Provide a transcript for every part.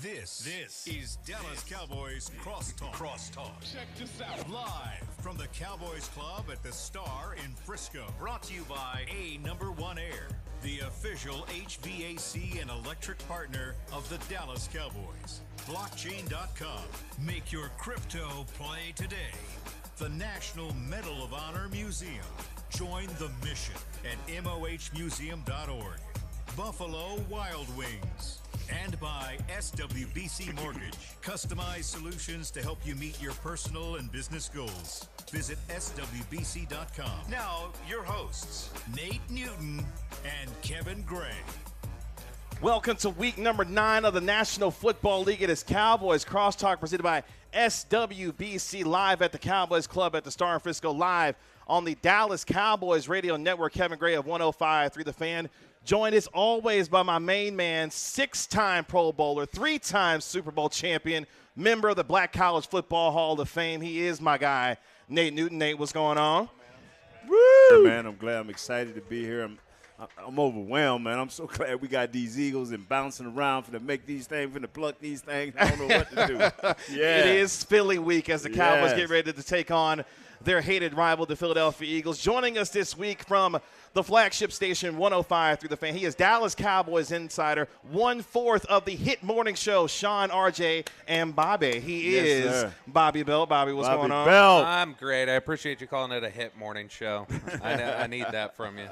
This is Dallas Cowboys Crosstalk. Check this out. Live from the Cowboys Club at the Star in Frisco. Brought to you by A#1 Air, the official HVAC and electric partner of the Dallas Cowboys. Blockchain.com. Make your crypto play today. The National Medal of Honor Museum. Join the mission at mohmuseum.org. Buffalo Wild Wings. And by SWBC Mortgage. Customized solutions to help you meet your personal and business goals. Visit swbc.com. Now, your hosts, Nate Newton and Kevin Gray. Welcome to week number 9 of the National Football League. It is Cowboys Crosstalk presented by SWBC, live at the Cowboys Club at the Star in Frisco, live on the Dallas Cowboys Radio Network. Kevin Gray of 105.3 The Fan. Joined as always by my main man, 6-time Pro Bowler, 3-time Super Bowl champion, member of the Black College Football Hall of Fame. He is my guy, Nate Newton. Nate, what's going on? Woo! Hey, man, I'm glad. I'm excited to be here. I'm overwhelmed, man. I'm so glad we got these Eagles and bouncing around for to make these things, for to pluck these things. I don't know what to do. Yeah. It is Philly week as the Cowboys get ready to take on their hated rival, the Philadelphia Eagles. Joining us this week from the flagship station 105.3 The Fan, he is Dallas Cowboys insider, 1/4 of the hit morning show, Sean, RJ, and Bobby. He is Bobby Bell. Bobby, what's going on? Bell. I'm great. I appreciate you calling it a hit morning show. I need that from you.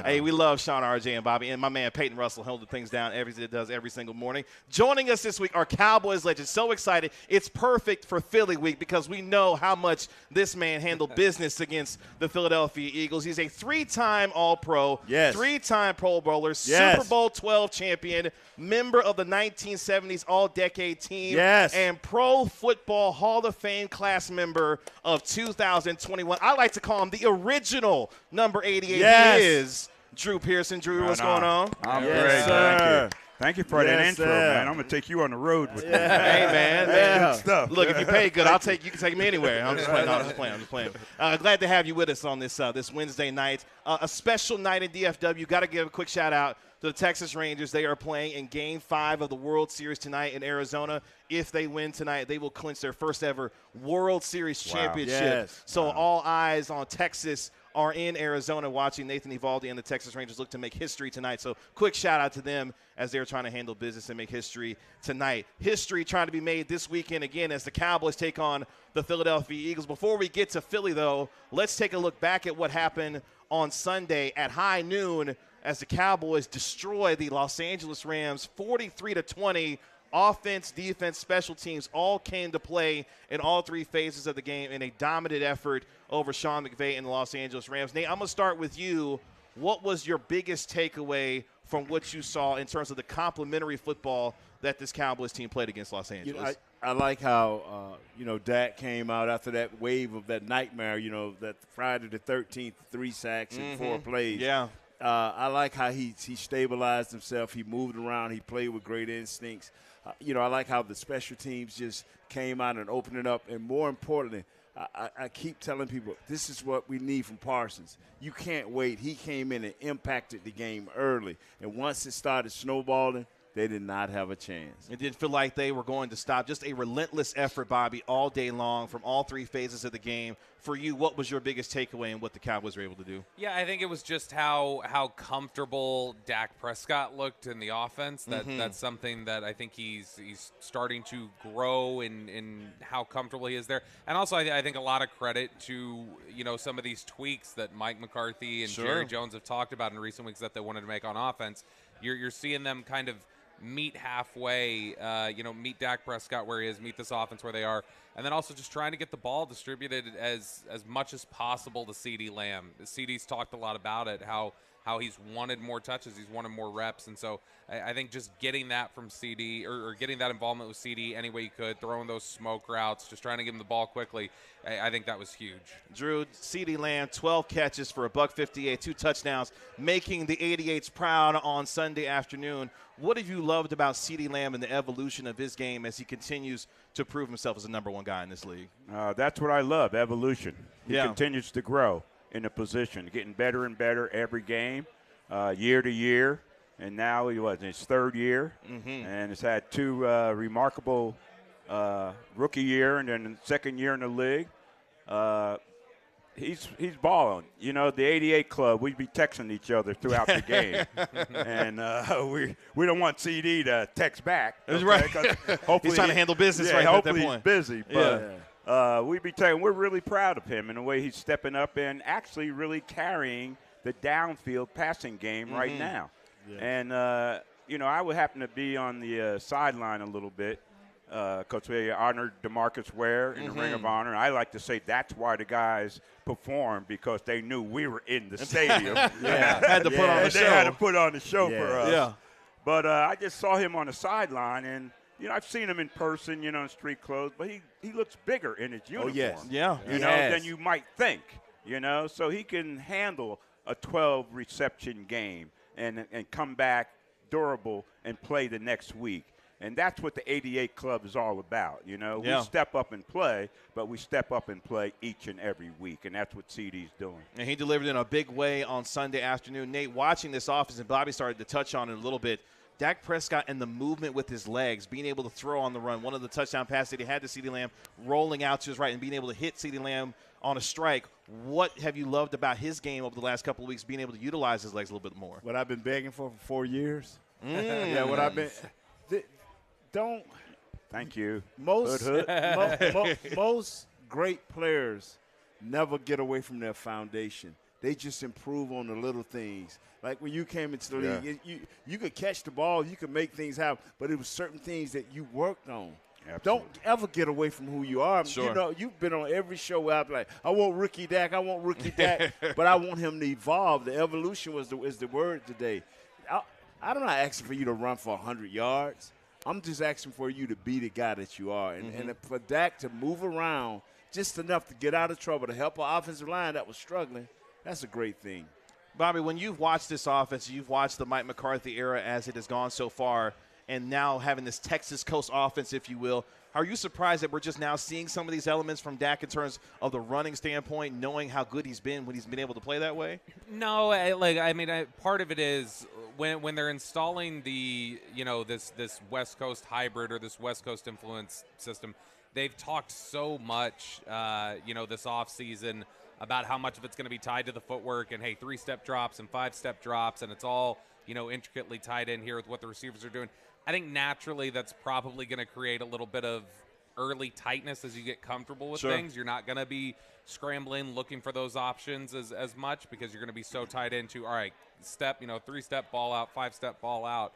Hey, we love Sean, RJ, and Bobby, and my man Peyton Russell holding things down every single morning. Joining us this week are Cowboys legends. So excited. It's perfect for Philly week because we know how much this man handled business against the Philadelphia Eagles. He's a 3-time All-Pro, 3-time Pro Bowler, Super Bowl 12 champion, member of the 1970s All-Decade Team, and Pro Football Hall of Fame class member of 2021. I like to call him the original number 88. He is Drew Pearson. Drew, what's going on? I'm great. Thank you. Thank you for that intro, man. I'm going to take you on the road with me. Hey, man. Good stuff. Look, if you pay good, you can take me anywhere. I'm just playing. I'm just playing. Glad to have you with us on this Wednesday night. A special night in DFW. Got to give a quick shout-out to the Texas Rangers. They are playing in Game 5 of the World Series tonight in Arizona. If they win tonight, they will clinch their first-ever World Series championship. So all eyes on Texas are in Arizona watching Nathan Eovaldi and the Texas Rangers look to make history tonight. So quick shout-out to them as they're trying to handle business and make history tonight. History trying to be made this weekend again as the Cowboys take on the Philadelphia Eagles. Before we get to Philly, though, let's take a look back at what happened on Sunday at high noon as the Cowboys destroy the Los Angeles Rams 43-20. Offense, defense, special teams all came to play in all 3 phases of the game in a dominant effort over Sean McVay and the Los Angeles Rams. Nate, I'm going to start with you. What was your biggest takeaway from what you saw in terms of the complementary football that this Cowboys team played against Los Angeles? I like how, Dak came out after that wave of that nightmare, that Friday the 13th, 3 sacks and 4 plays. Yeah. I like how he stabilized himself. He moved around. He played with great instincts. I like how the special teams just came out and opened it up. And more importantly, I keep telling people, this is what we need from Parsons. You can't wait. He came in and impacted the game early. And once it started snowballing, they did not have a chance. It didn't feel like they were going to stop. Just a relentless effort, Bobby, all day long from all 3 phases of the game. For you, what was your biggest takeaway in what the Cowboys were able to do? Yeah, I think it was just how comfortable Dak Prescott looked in the offense. That's something that I think he's starting to grow in how comfortable he is there. And also, I think a lot of credit to some of these tweaks that Mike McCarthy and Jerry Jones have talked about in recent weeks that they wanted to make on offense. You're seeing them kind of meet halfway, meet Dak Prescott where he is, meet this offense where they are, and then also just trying to get the ball distributed as much as possible to CeeDee Lamb. CeeDee's talked a lot about it, how he's wanted more touches, he's wanted more reps, and so I think just getting that from CeeDee or getting that involvement with CeeDee any way you could, throwing those smoke routes, just trying to give him the ball quickly, I think that was huge. Drew, CeeDee Lamb, 12 catches for $158, 2 touchdowns, making the 88s proud on Sunday afternoon. What have you loved about CeeDee Lamb and the evolution of his game as he continues to prove himself as the number 1 guy in this league? That's what I love, evolution. He continues to grow in a position, getting better and better every game, year to year. and now he was in his third year, and has had 2 remarkable rookie year and then second year in the league. He's balling. You know, the 88 club, we'd be texting each other throughout the game. And we don't want CD to text back. That's okay? right. Hopefully he's trying to handle business right hopefully at that point. He's busy. But we'd be telling, we're really proud of him in the way he's stepping up and actually really carrying the downfield passing game right now. Yeah. And, you know, I would happen to be on the sideline a little bit. Because we honored DeMarcus Ware in the Ring of Honor. I like to say that's why the guys performed, because they knew we were in the stadium. Had to put on the show. They had to put on the show for us. Yeah. But I just saw him on the sideline, and, you know, I've seen him in person, you know, in street clothes, but he looks bigger in his uniform. Oh, yes. Yeah. You know, than you might think, you know. So he can handle a 12-reception game and come back durable and play the next week. And that's what the 88 Club is all about, you know. We step up and play, but we step up and play each and every week, and that's what CD's doing. And he delivered in a big way on Sunday afternoon. Nate, watching this offense, and Bobby started to touch on it a little bit, Dak Prescott and the movement with his legs, being able to throw on the run. One of the touchdown passes that he had to CeeDee Lamb, rolling out to his right and being able to hit CeeDee Lamb on a strike. What have you loved about his game over the last couple of weeks, being able to utilize his legs a little bit more? What I've been begging for 4 years. Yeah, what I've been – don't – Thank you. Most great players never get away from their foundation. They just improve on the little things. Like when you came into the league, you could catch the ball, you could make things happen, but it was certain things that you worked on. Absolutely. Don't ever get away from who you are. Sure. You know, you've been on every show where I'm like, I want rookie Dak, but I want him to evolve. The evolution is the word today. I'm not asking for you to run for 100 yards. I'm just asking for you to be the guy that you are. And for Dak to move around just enough to get out of trouble, to help an offensive line that was struggling, that's a great thing. Bobby, when you've watched this offense, you've watched the Mike McCarthy era as it has gone so far, and now having this Texas Coast offense, if you will, are you surprised that we're just now seeing some of these elements from Dak in terms of the running standpoint, knowing how good he's been when he's been able to play that way? No, part of it is when they're installing the, you know, this West Coast hybrid or this West Coast influence system, they've talked so much, you know, this offseason about how much of it's going to be tied to the footwork and, hey, 3-step drops and 5-step drops, and it's all, you know, intricately tied in here with what the receivers are doing. I think naturally that's probably going to create a little bit of early tightness as you get comfortable with things. You're not going to be scrambling, looking for those options as much because you're going to be so tied into, all right, step, you know, 3-step ball out, 5-step ball out.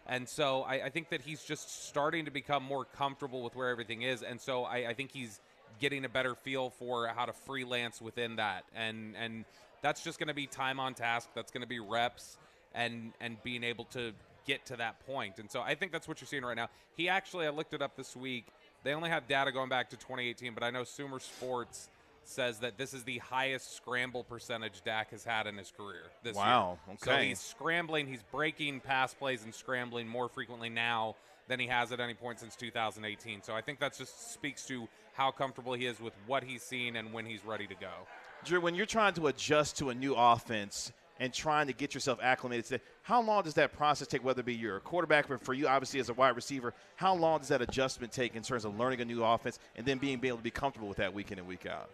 And so I think that he's just starting to become more comfortable with where everything is. And so I think he's getting a better feel for how to freelance within that. And that's just going to be time on task. That's going to be reps and being able to get to that point. And so I think that's what you're seeing right now. He actually, I looked it up this week. They only have data going back to 2018, but I know Sumer Sports says that this is the highest scramble percentage Dak has had in his career this year. Wow, okay. So he's scrambling, he's breaking pass plays and scrambling more frequently now than he has at any point since 2018. So I think that just speaks to how comfortable he is with what he's seen and when he's ready to go. Drew, when you're trying to adjust to a new offense and trying to get yourself acclimated to it, how long does that process take, whether it be you're a quarterback, but for you, obviously, as a wide receiver, how long does that adjustment take in terms of learning a new offense and then being able to be comfortable with that week in and week out?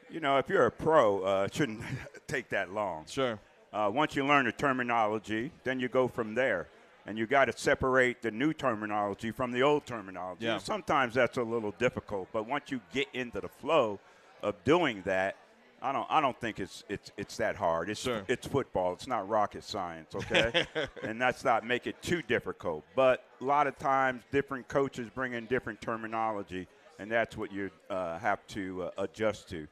You know, if you're a pro, it shouldn't take that long. Sure. Once you learn the terminology, then you go from there. And you got to separate the new terminology from the old terminology. Yeah. Sometimes that's a little difficult, but once you get into the flow of doing that, I don't think it's that hard. It's football. It's not rocket science, okay? And that's not make it too difficult. But a lot of times different coaches bring in different terminology, and that's what you have to adjust to.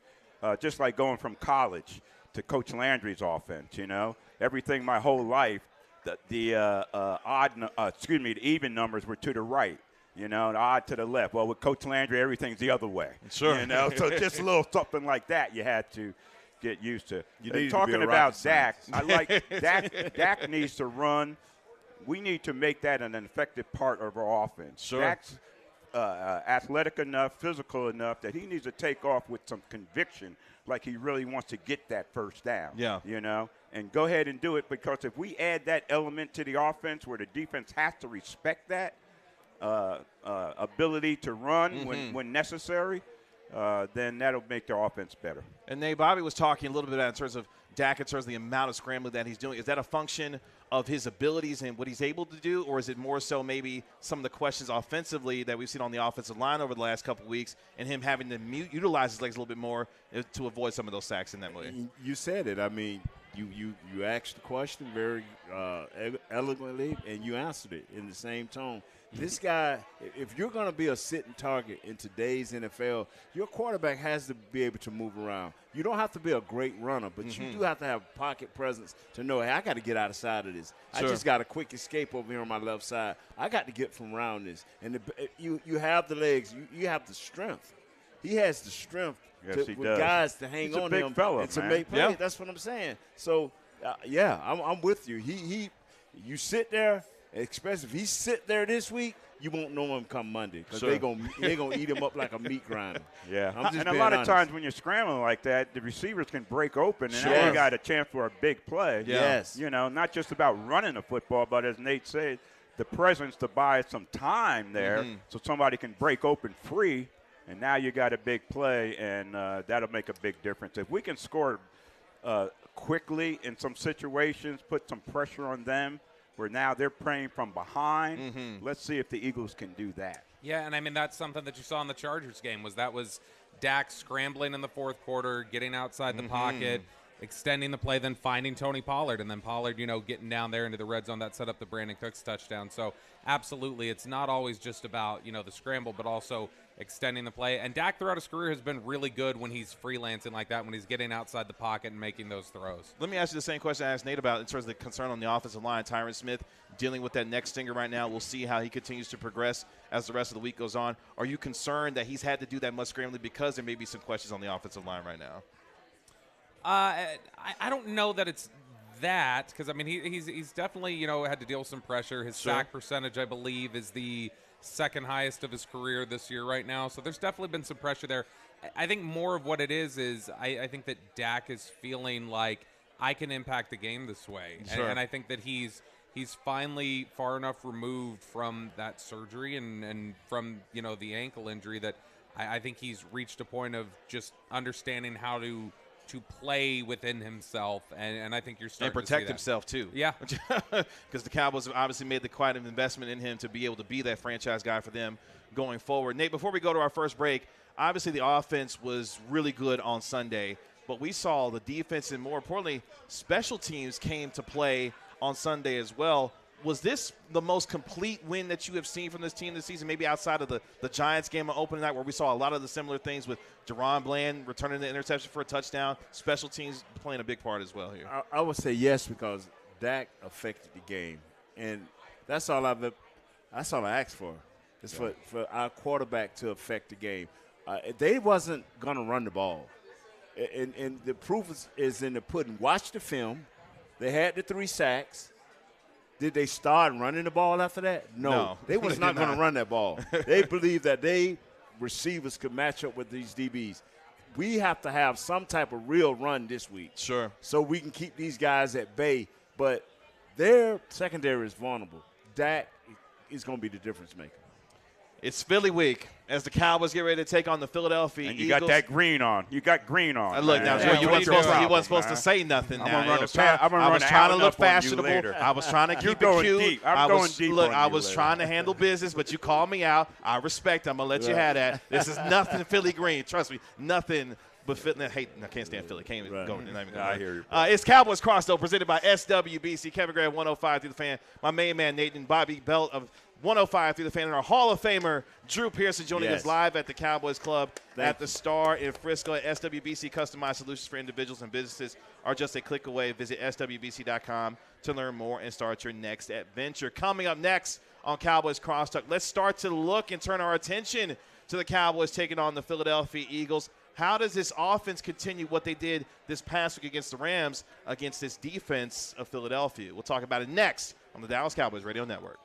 Just like going from college to Coach Landry's offense, you know. Everything my whole life, the even numbers were to the right. You know, the odd to the left. Well, with Coach Landry, everything's the other way. Sure. You know, so just a little something like that you had to get used to. Talking to about Dak, I like Dak needs to run. We need to make that an effective part of our offense. Sure. Dak's athletic enough, physical enough that he needs to take off with some conviction, like he really wants to get that first down. Yeah. You know, and go ahead and do it, because if we add that element to the offense where the defense has to respect that ability to run when necessary, then that'll make the offense better. And Nate, Bobby was talking a little bit about in terms of Dak, in terms of the amount of scrambling that he's doing. Is that a function of his abilities and what he's able to do, or is it more so maybe some of the questions offensively that we've seen on the offensive line over the last couple of weeks and him having to utilize his legs a little bit more to avoid some of those sacks in that way? You said it. I mean, you asked the question very eloquently, and you answered it in the same tone. This guy, if you're going to be a sitting target in today's NFL, your quarterback has to be able to move around. You don't have to be a great runner, but you do have to have pocket presence to know, hey, I got to get outside of this. Sure. I just got a quick escape over here on my left side. I got to get from around this. And you have the legs. You have the strength. He has the strength with guys to hang on him and to make plays. Yeah. That's what I'm saying. So, I'm with you. You sit there. Especially if he sit there this week, you won't know him come Monday, because they're gonna eat him up like a meat grinder. Yeah, and a lot of times when you're scrambling like that, the receivers can break open, and now you got a chance for a big play. Yeah. Yes, you know, not just about running the football, but as Nate said, the presence to buy some time there, so somebody can break open free, and now you got a big play, and that'll make a big difference. If we can score quickly in some situations, put some pressure on them, where now they're playing from behind. Let's see if the Eagles can do that. Yeah, and I mean, that's something that you saw in the Chargers game, was Dak scrambling in the fourth quarter, getting outside the pocket, extending the play, then finding Tony Pollard, and then Pollard, getting down there into the red zone that set up the Brandon Cooks touchdown. So absolutely, it's not always just about, the scramble, but also extending the play. And Dak throughout his career has been really good when he's freelancing like that, when he's getting outside the pocket and making those throws. Let me ask you the same question I asked Nate about in terms of the concern on the offensive line. Tyron Smith dealing with that neck stinger right now. We'll see how he continues to progress as the rest of the week goes on. Are you concerned that he's had to do that much scrambling because there may be some questions on the offensive line right now? I don't know that it's that, because, I mean, he's definitely, had to deal with some pressure. His sack percentage, I believe, is the second highest of his career this year right now. So there's definitely been some pressure there. I think more of what it is I think that Dak is feeling like I can impact the game this way. Sure. And I think that he's finally far enough removed from that surgery and from, the ankle injury that I think he's reached a point of just understanding how to play within himself, and I think you're starting and protect to see himself too. Yeah, because the Cowboys have obviously made quite an investment in him to be able to be that franchise guy for them going forward. Nate, before we go to our first break, obviously the offense was really good on Sunday, but we saw the defense and, more importantly, special teams came to play on Sunday as well. Was this the most complete win that you have seen from this team this season, maybe outside of the Giants game on opening night, where we saw a lot of the similar things with Jerron Bland returning the interception for a touchdown, special teams playing a big part as well here? I would say yes, because Dak affected the game, and that's all I asked for. Is for our quarterback to affect the game. They wasn't going to run the ball, and the proof is in the pudding. Watch the film. They had the 3 sacks. Did they start running the ball after that? No. They was not going to run that ball. They believed that receivers could match up with these DBs. We have to have some type of real run this week. Sure. So we can keep these guys at bay. But their secondary is vulnerable. Dak is going to be the difference maker. It's Philly week as the Cowboys get ready to take on the Philadelphia and you Eagles. Got that green on. You got green on. Look, now, you weren't supposed to say nothing. I was trying to look fashionable. I was trying to keep it cute. Deep. I'm going deep. Look, I was trying to handle business, but you called me out. I respect. I'm going to let you have that. This is nothing Philly green. Trust me, nothing. But I can't stand Philly. Can't even go. I hear you. It's Cowboys Crosstalk presented by SWBC. Kevin Gray 105 through the fan. My main man Nathan Bobby Belt of 105 through the fan, and our Hall of Famer Drew Pearson joining us live at the Cowboys Club at the Star in Frisco. At SWBC, customized solutions for individuals and businesses are just a click away. Visit SWBC.com to learn more and start your next adventure. Coming up next on Cowboys Crosstalk, let's start to look and turn our attention to the Cowboys taking on the Philadelphia Eagles. How does this offense continue what they did this past week against the Rams against this defense of Philadelphia? We'll talk about it next on the Dallas Cowboys Radio Network.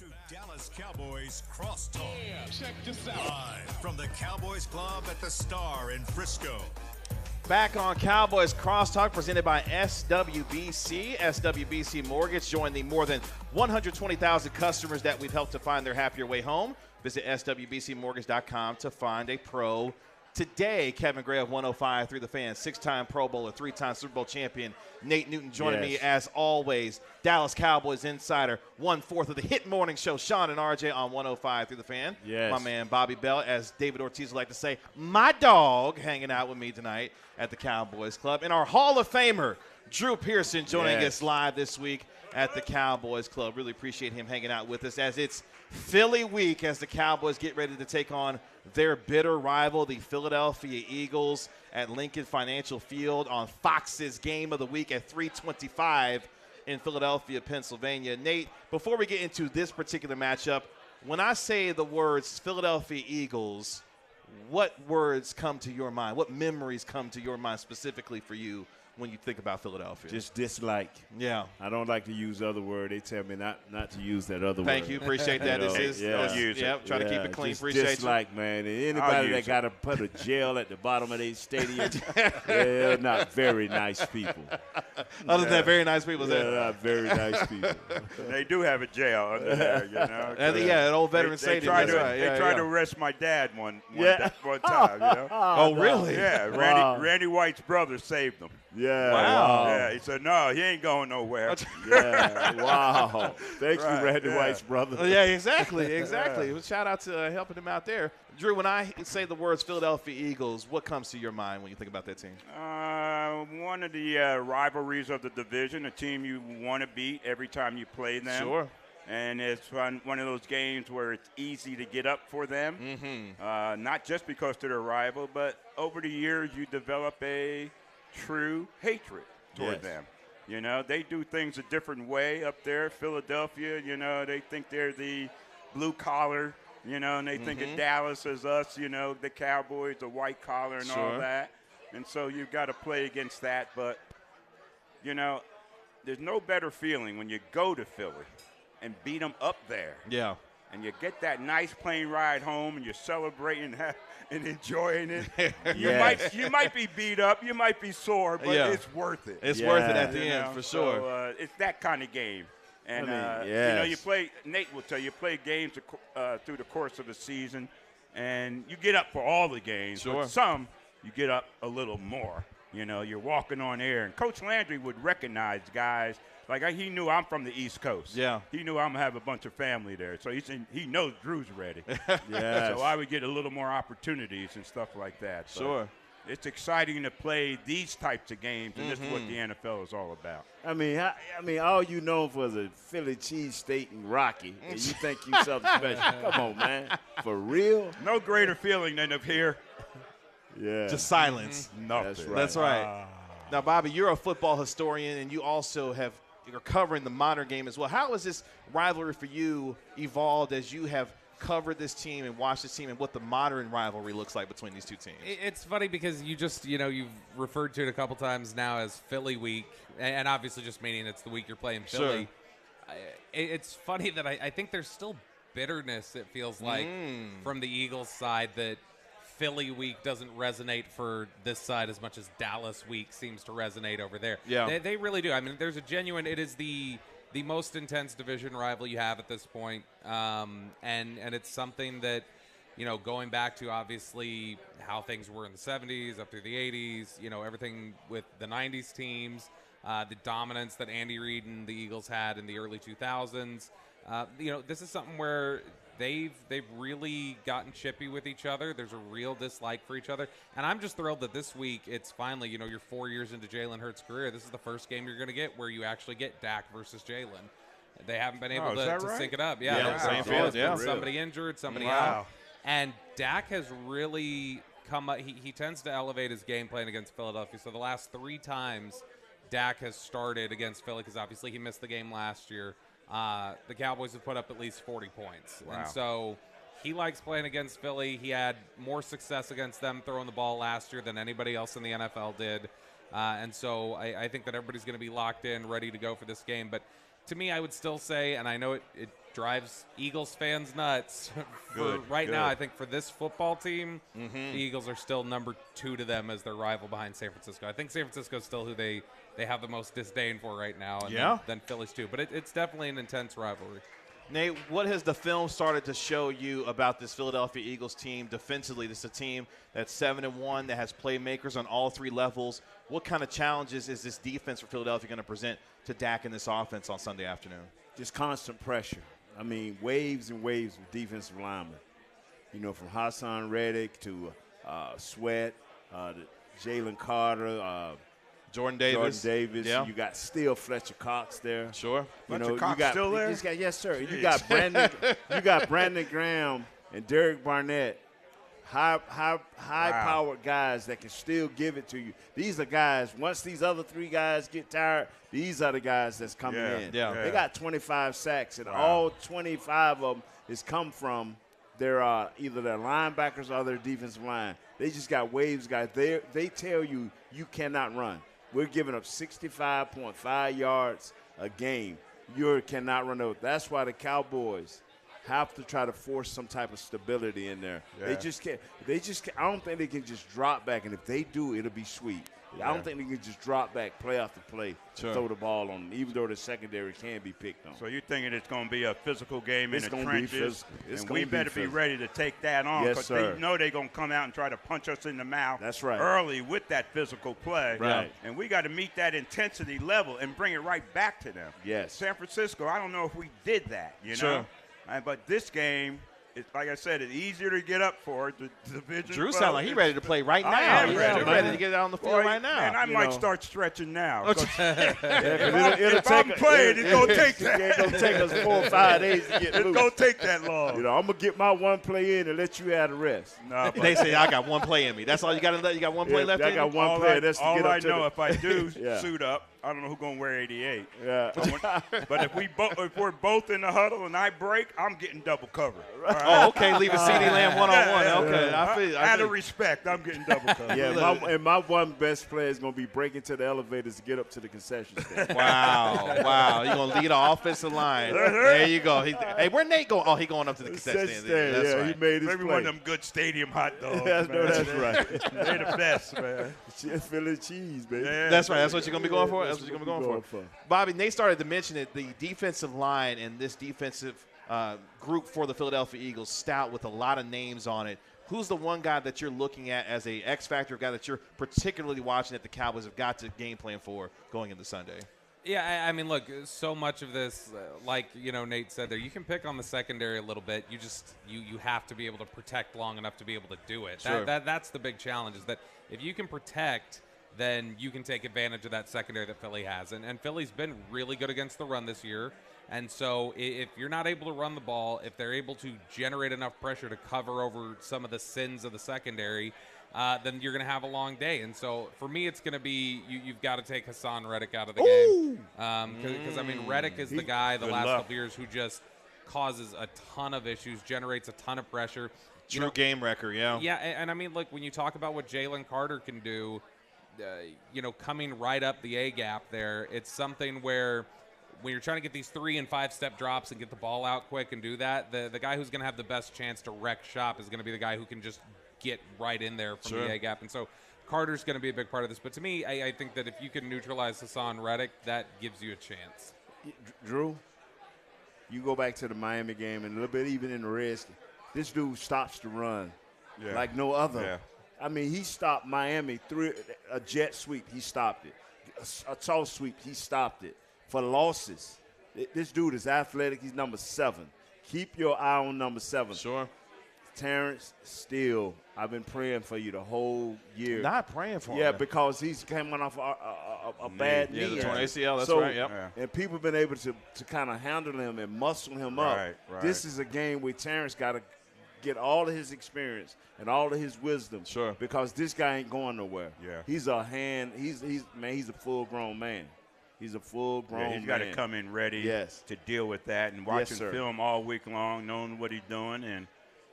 to Dallas Cowboys Crosstalk. Check this out. Live from the Cowboys Club at the Star in Frisco. Back on Cowboys Crosstalk, presented by SWBC. SWBC Mortgage. Join the more than 120,000 customers that we've helped to find their happier way home. Visit swbcmortgage.com to find a pro today. Kevin Gray of 105 through the Fan, 6-time Pro Bowler, 3-time Super Bowl champion. Nate Newton joining me as always. Dallas Cowboys insider, 1/4 of the hit morning show. Sean and RJ on 105 through the Fan. Yes. My man Bobby Bell, as David Ortiz would like to say, my dog, hanging out with me tonight at the Cowboys Club. And our Hall of Famer, Drew Pearson, joining us live this week at the Cowboys Club. Really appreciate him hanging out with us as it's Philly week as the Cowboys get ready to take on their bitter rival, the Philadelphia Eagles, at Lincoln Financial Field on Fox's Game of the Week at 3:25 in Philadelphia, Pennsylvania. Nate, before we get into this particular matchup, when I say the words Philadelphia Eagles, what words come to your mind? What memories come to your mind specifically for you when you think about Philadelphia? Just dislike. Yeah. I don't like to use other word. They tell me not to use that other word. Thank you. Appreciate that. You know, This is don't use it. Yep, try to keep it clean. Just Appreciate dislike, man. And I'll anybody use that got to put a jail at the bottom of their stadium, they're not very nice people. you. Other than that, very nice people. They're not very nice people. They do have a jail under there, you know. An old veteran stadium. They That's right. They Yeah, tried yeah. to arrest my dad one time, you know. Oh, really? Yeah, Randy White's brother saved him. Yeah. Wow. Yeah, he said, no, he ain't going nowhere. Yeah. Wow. Thank Right, you, Randy yeah. White's brother. Yeah, exactly. Well, shout out to helping him out there. Drew, when I say the words Philadelphia Eagles, what comes to your mind when you think about that team? One of the rivalries of the division, a team you want to beat every time you play them. Sure. And it's one of those games where it's easy to get up for them, not just because they're a rival, but over the years you develop a true hatred toward them. You know, they do things a different way up there. Philadelphia, you know, they think they're the blue collar, you know, and they think of Dallas as us, you know, the Cowboys, the white collar and all that. And so you've got to play against that. But, you know, there's no better feeling when you go to Philly and beat them up there. Yeah. And you get that nice plane ride home and you're celebrating and enjoying it. You might be beat up, you might be sore, but it's worth it. It's worth it at the end, for sure. So, it's that kind of game. And, you know, you play, Nate will tell you, play games through the course of the season, and you get up for all the games. Sure. But some, you get up a little more. You know, you're walking on air. And Coach Landry would recognize guys. Like, he knew I'm from the East Coast. Yeah. He knew I'm going to have a bunch of family there. So he knows Drew's ready. Yes. So I would get a little more opportunities and stuff like that. But Sure. it's exciting to play these types of games, and this is what the NFL is all about. I mean, all you know for is a Philly cheesesteak and Rocky, and you think you something special. Come on, man. For real? No greater feeling than of here. Yeah. Just silence. Nothing. That's right. That's right. Now, Bobby, you're a football historian, and you also you're covering the modern game as well. How has this rivalry for you evolved as you have covered this team and watched this team and what the modern rivalry looks like between these two teams? It's funny because you've referred to it a couple times now as Philly week, and obviously just meaning it's the week you're playing Philly. Sure. It's funny that I think there's still bitterness, it feels like, from the Eagles side that Philly week doesn't resonate for this side as much as Dallas week seems to resonate over there. Yeah. They really do. I mean, there's a genuine – it is the most intense division rival you have at this point. And it's something that, you know, going back to obviously how things were in the 70s up through the 80s, you know, everything with the 90s teams, the dominance that Andy Reid and the Eagles had in the early 2000s. You know, this is something where they've really gotten chippy with each other. There's a real dislike for each other. And I'm just thrilled that this week it's finally, you know, you're 4 years into Jalen Hurts' career. This is the first game you're going to get where you actually get Dak versus Jalen. They haven't been able to sync it up. Yeah, same field, yeah. Somebody injured, somebody out. And Dak has really come up. He tends to elevate his game plan against Philadelphia. So the last 3 times Dak has started against Philly, because obviously he missed the game last year, the Cowboys have put up at least 40 points. Wow. And so he likes playing against Philly. He had more success against them throwing the ball last year than anybody else in the NFL did. And so I think that everybody's going to be locked in, ready to go for this game. But to me, I would still say, and I know it drives Eagles fans nuts. Good, Now, I think for this football team, the Eagles are still number 2 to them as their rival behind San Francisco. I think San Francisco is still who they have the most disdain for right now, and then Phillies too. But it's definitely an intense rivalry. Nate, what has the film started to show you about this Philadelphia Eagles team defensively? This is a team that's 7-1, that has playmakers on all 3 levels. What kind of challenges is this defense for Philadelphia going to present to Dak in this offense on Sunday afternoon? Just constant pressure. I mean, waves and waves of defensive linemen. You know, from Hassan Reddick to Sweat, to Jalen Carter, Jordan Davis. Yeah. You got still Fletcher Cox there. Sure. Fletcher Cox still there? Yes, sir. You got Brandon Graham and Derek Barnett. High-powered guys that can still give it to you. These are guys, once these other 3 guys get tired, these are the guys that's coming in. Yeah. They got 25 sacks, and all 25 of them has come from their either their linebackers or their defensive line. They just got waves, guys. They tell you cannot run. We're giving up 65.5 yards a game. You cannot run over. That's why the Cowboys have to try to force some type of stability in there. Yeah. They just can't. I don't think they can just drop back, and if they do, it'll be sweet. I don't think they can just drop back play after play to throw the ball on them, even though the secondary can be picked on. So you're thinking it's going to be a physical game in the trenches, and we better be ready to take that on because they know they're going to come out and try to punch us in the mouth early with that physical play. Right. And we got to meet that intensity level and bring it right back to them. Yes. San Francisco, I don't know if we did that, you know. But this game, like I said, it's easier to get up for the division. Drew sounds like he's ready to play right now. I am He's ready to get out on the field right now. And I might start stretching now. If If I'm playing, it's going to take that. It's going to take us 4 or 5 days to get loose. It's going to take that long. You know, I'm going to get my one play in and let you have the rest. No, they say, I got one play in me. That's all you got to let. You got one play left in I got you? one play. That's to all get up I to know, the, if I do suit up, I don't know who's going to wear 88. Yeah. But if we're both in the huddle and I break, I'm getting double covered. Right? Oh, okay. Leaving CD Lamb one-on-one. Okay. I feel out of respect, I'm getting double covered. Yeah, my one best play is going to be breaking to the elevators to get up to the concession stand. Wow. You're going to lead the offensive line. There you go. Hey, where Nate going? Oh, he going up to the concession stand. That's right. He made his Maybe play. one of them good stadium hot dogs. That's right. They're the best, man. Philly cheese, baby. Yeah. That's right. That's what you're going to be going for? That's what you're going to be going for. Bobby, Nate started to mention it. The defensive line and this defensive group for the Philadelphia Eagles, stout with a lot of names on it. Who's the one guy that you're looking at as a X-factor guy that you're particularly watching that the Cowboys have got to game plan for going into Sunday? Yeah, I mean, look, so much of this, like, Nate said there, you can pick on the secondary a little bit. You just you have to be able to protect long enough to be able to do it. Sure. That's the big challenge, is that if you can protect, then you can take advantage of that secondary that Philly has. And Philly's been really good against the run this year. And so if you're not able to run the ball, if they're able to generate enough pressure to cover over some of the sins of the secondary, then you're going to have a long day. And so for me, it's going to be you've got to take Hassan Reddick out of the game. Because, I mean, Reddick is the guy the last couple years who just causes a ton of issues, generates a ton of pressure. True game wrecker, yeah. Yeah, and I mean, look, when you talk about what Jalen Carter can do, coming right up the A-gap there, it's something where when you're trying to get these 3- and 5-step drops and get the ball out quick and do that, the guy who's going to have the best chance to wreck shop is going to be the guy who can just get right in there from the A-gap. And so Carter's going to be a big part of this. But to me, I think that if you can neutralize Hassan Reddick, that gives you a chance. Drew, you go back to the Miami game and a little bit even in the Redskins. This dude stops the run like no other. Yeah. I mean, he stopped Miami through a jet sweep. He stopped it. A tall sweep. He stopped it. For losses, this dude is athletic. He's number 7. Keep your eye on number 7. Sure. Terrence Steele, I've been praying for you the whole year. Not praying for him. Yeah, because he's coming off a bad knee. Yeah, the torn ACL, that's right, yep. Yeah. And people have been able to kind of handle him and muscle him up. Right. This is a game where Terrence got to get all of his experience and all of his wisdom. Sure. Because this guy ain't going nowhere. Yeah. He's a full-grown man. He's a full-grown man. He's got to come in ready to deal with that and watching film all week long, knowing what he's doing. And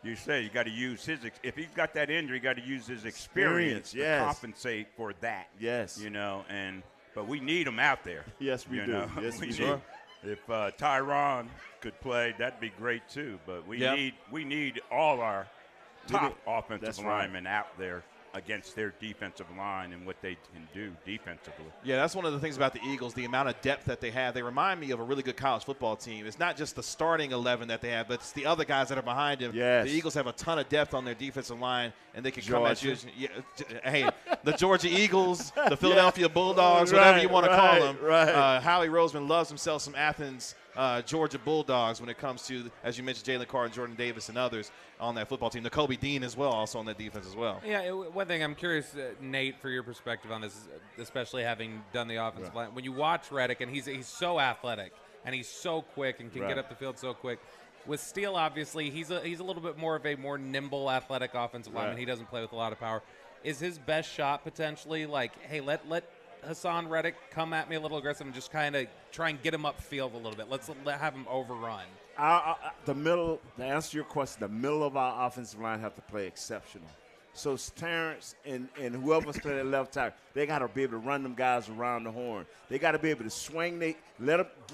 you say you got to use if he's got that injury, you got to use his experience to compensate for that. Yes. But we need him out there. Yes, we do. Yes, we do. If Tyron could play, that'd be great too. But we need all our top offensive linemen out there against their defensive line and what they can do defensively. Yeah, that's one of the things about the Eagles, the amount of depth that they have. They remind me of a really good college football team. It's not just the starting 11 that they have, but it's the other guys that are behind them. Yes. The Eagles have a ton of depth on their defensive line, and they can come at you. Yeah, hey, the Georgia Eagles, the Philadelphia Bulldogs, whatever you want to call them. Right. Howie Roseman loves himself some Athens, Georgia Bulldogs when it comes to, as you mentioned, Jalen Carter, Jordan Davis, and others on that football team. N'Kobe Dean as well, also on that defense as well. Yeah, one thing I'm curious, Nate, for your perspective on this, is especially having done the offensive line. When you watch Reddick, and he's so athletic, and he's so quick and can get up the field so quick. With Steele, obviously, he's a little bit more of a more nimble, athletic offensive lineman. He doesn't play with a lot of power. Is his best shot potentially like, hey, let Hassan Reddick come at me a little aggressive and just kind of try and get him upfield a little bit. Let's have him overrun. The middle, to answer your question, the middle of our offensive line have to play exceptional. So Terrence and whoever's playing at left tackle, they got to be able to run them guys around the horn. They got to be able to swing.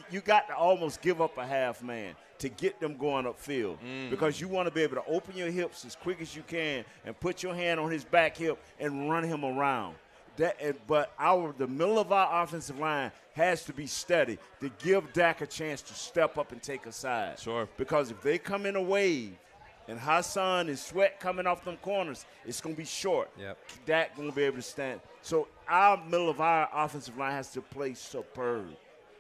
You got to almost give up a half man to get them going upfield because you want to be able to open your hips as quick as you can and put your hand on his back hip and run him around. But the middle of our offensive line has to be steady to give Dak a chance to step up and take a side. Sure. Because if they come in a wave and Hassan and Sweat coming off them corners, it's going to be short. Yep. Dak going to be able to stand. So our middle of our offensive line has to play superb.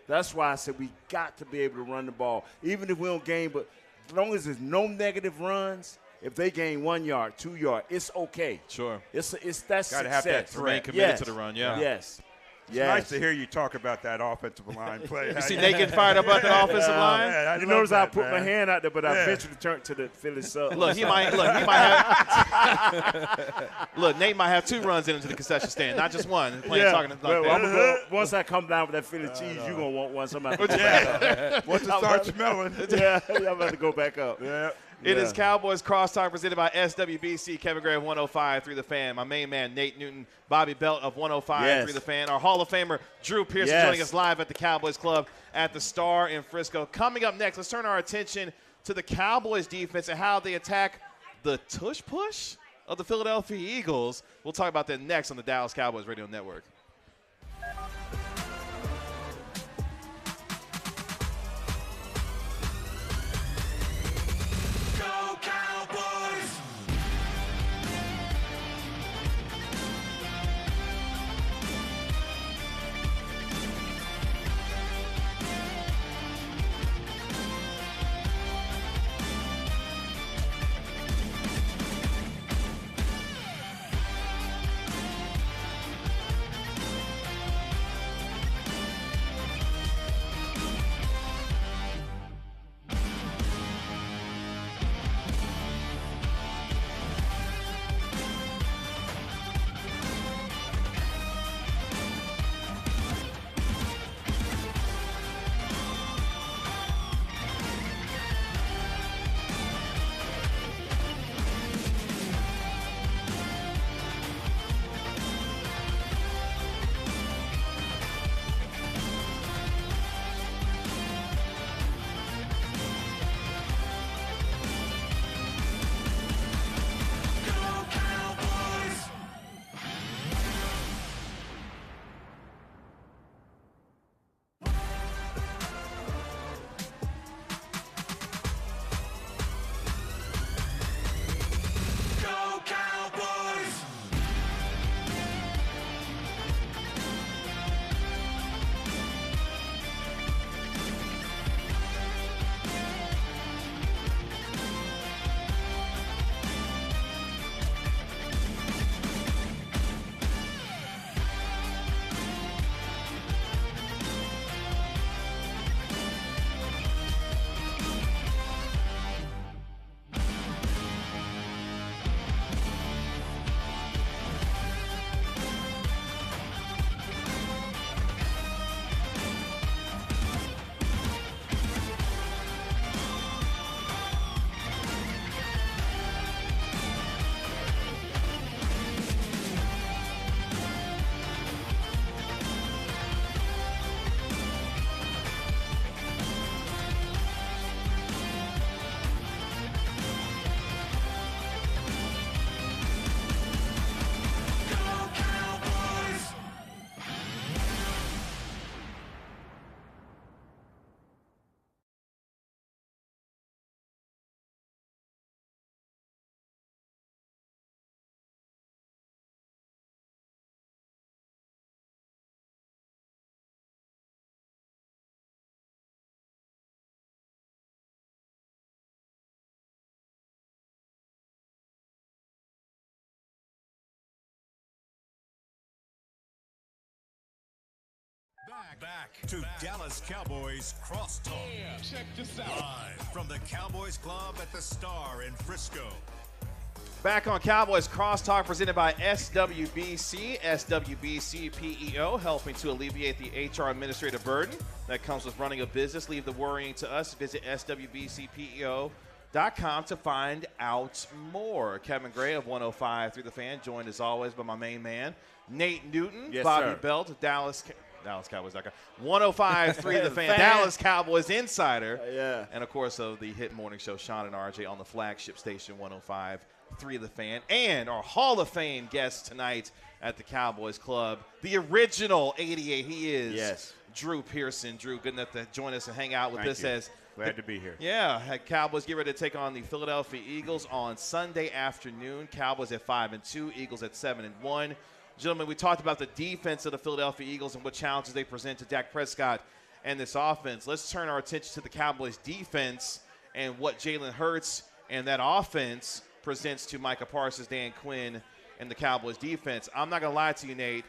That's why I said we got to be able to run the ball, even if we don't gain. But as long as there's no negative runs, if they gain 1 yard, 2 yard, it's okay. Sure. It's that Gotta success. have that Remain threat. committed to the run, yeah. Yes. It's nice to hear you talk about that offensive line play. You see Nate getting fired up about that offensive line? Man, You notice I put my hand out there, but I eventually turned to the Philly sub. Look, he might have. Look, Nate might have 2 runs into the concession stand, not just one. Talking like well, that. I'm gonna go, once I come down with that Philly cheese, you're going to want one. Somebody Once it starts smelling. I'm about to go back up. Yeah. It is Cowboys Crosstalk presented by SWBC, Kevin Gray of 105 through the fan, my main man Nate Newton, Bobby Belt of 105 through the fan, our Hall of Famer Drew Pearson joining us live at the Cowboys Club at the Star in Frisco. Coming up next, let's turn our attention to the Cowboys defense and how they attack the tush push of the Philadelphia Eagles. We'll talk about that next on the Dallas Cowboys Radio Network. Back to Dallas Cowboys Crosstalk. Yeah, check this out. Live from the Cowboys Club at the Star in Frisco. Back on Cowboys Crosstalk, presented by SWBC, SWBC PEO, helping to alleviate the HR administrative burden that comes with running a business. Leave the worrying to us. Visit SWBCPEO.com to find out more. Kevin Gray of 105 through the Fan, joined as always by my main man, Nate Newton, yes, Bobby sir. Belt, Dallas Cowboys.com, 105 3 the Fan, Dallas Cowboys Insider, Yeah. and of course of the hit morning show, Sean and RJ on the flagship station 105 3 the Fan, and our Hall of Fame guest tonight at the Cowboys Club, the original 88. He is Drew Pearson. Drew, good enough to join us and hang out with Thank us you. as Glad to be here. yeah, Cowboys get ready to take on the Philadelphia Eagles on Sunday afternoon. Cowboys at 5-2, Eagles at 7-1. Gentlemen, we talked about the defense of the Philadelphia Eagles and what challenges they present to Dak Prescott and this offense. Let's turn our attention to the Cowboys defense and what Jalen Hurts and that offense presents to Micah Parsons, Dan Quinn, and the Cowboys defense. I'm not going to lie to you, Nate.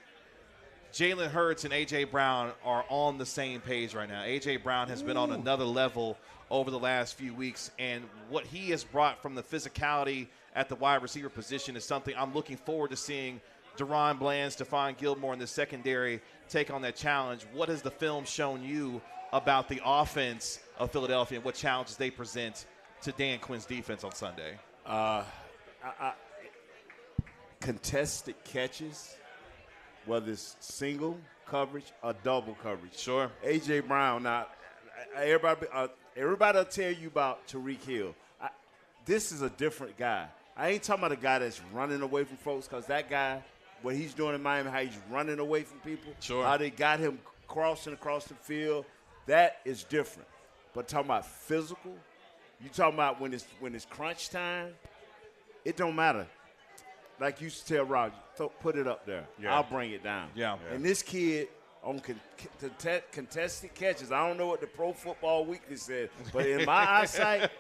Jalen Hurts and A.J. Brown are on the same page right now. A.J. Brown has been on another level over the last few weeks, and what he has brought from the physicality at the wide receiver position is something I'm looking forward to seeing Deron Bland, Stephon Gilmore in the secondary take on that challenge. What has the film shown you about the offense of Philadelphia and what challenges they present to Dan Quinn's defense on Sunday? Contested catches, whether it's single coverage or double coverage. Sure. A.J. Brown, now, everybody will tell you about Tyreek Hill. This is a different guy. I ain't talking about a guy that's running away from folks, because that guy, what he's doing in Miami, how he's running away from people, how they got him crossing across the field, that is different. But talking about physical, you talking about when it's crunch time, it don't matter. Like you used to tell Roger, put it up there. Yeah. I'll bring it down. Yeah. And this kid on contested catches, I don't know what the Pro Football Weekly said, but in my eyesight,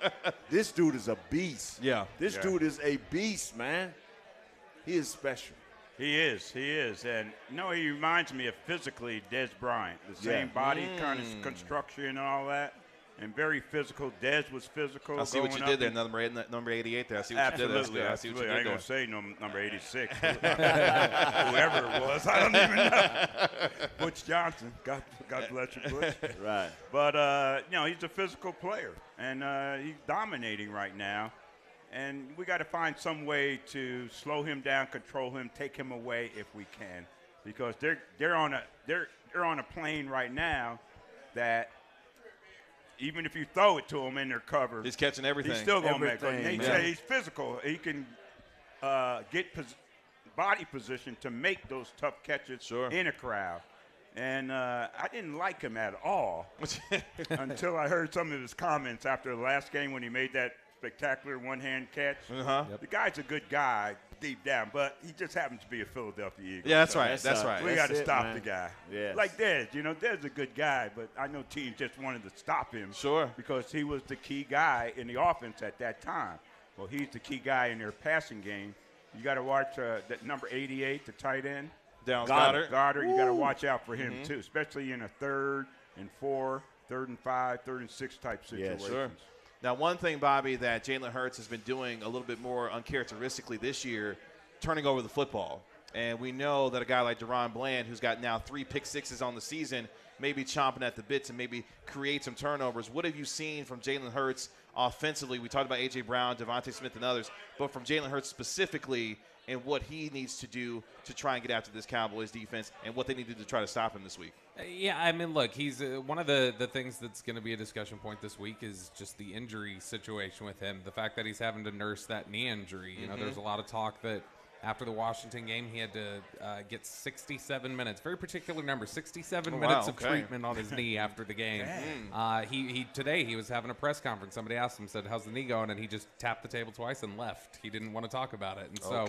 this dude is a beast. Yeah. This dude is a beast, man. He is special. He is. And, he reminds me of physically Dez Bryant. The same body kind of construction and all that. And very physical. Dez was physical. I see what you did there, number 88 there. I see what you did there. I see what you did I ain't there. going to say number 86. Whoever it was. I don't even know. Butch Johnson. God bless you, Butch. Right. But, he's a physical player. And he's dominating right now. And we got to find some way to slow him down, control him, take him away if we can. Because they're on a plane right now that – even if you throw it to him in their cover, he's catching everything. He's still going to make Everything, it. He's physical. He can get body position to make those tough catches in a crowd. And I didn't like him at all until I heard some of his comments after the last game when he made that spectacular one-hand catch. The guy's a good guy deep down, but he just happens to be a Philadelphia Eagle. Yeah, that's right. That's right. We got to stop the guy. Yes. Like Dez. Dez is a good guy, but I know teams just wanted to stop him. Sure. Because he was the key guy in the offense at that time. Well, he's the key guy in their passing game. You got to watch that number 88, the tight end. Dallas Goddard, you got to watch out for him, too, especially in a 3rd and 4, 3rd and 5, 3rd and 6 type situations. Yeah, sure. Now, one thing, Bobby, that Jalen Hurts has been doing a little bit more uncharacteristically this year, turning over the football. And we know that a guy like Deron Bland, who's got now 3 pick sixes on the season, may be chomping at the bit to maybe create some turnovers. What have you seen from Jalen Hurts offensively? We talked about A.J. Brown, Devontae Smith, and others, but from Jalen Hurts specifically and what he needs to do to try and get after this Cowboys defense and what they need to do to try to stop him this week. Yeah, I mean, look, he's one of the things that's going to be a discussion point this week is just the injury situation with him. The fact that he's having to nurse that knee injury. There's a lot of talk that after the Washington game, he had to get 67 minutes, very particular number, 67 minutes of treatment on his knee after the game. Today he was having a press conference. Somebody asked him, said, "How's the knee going?" And he just tapped the table twice and left. He didn't want to talk about it. And so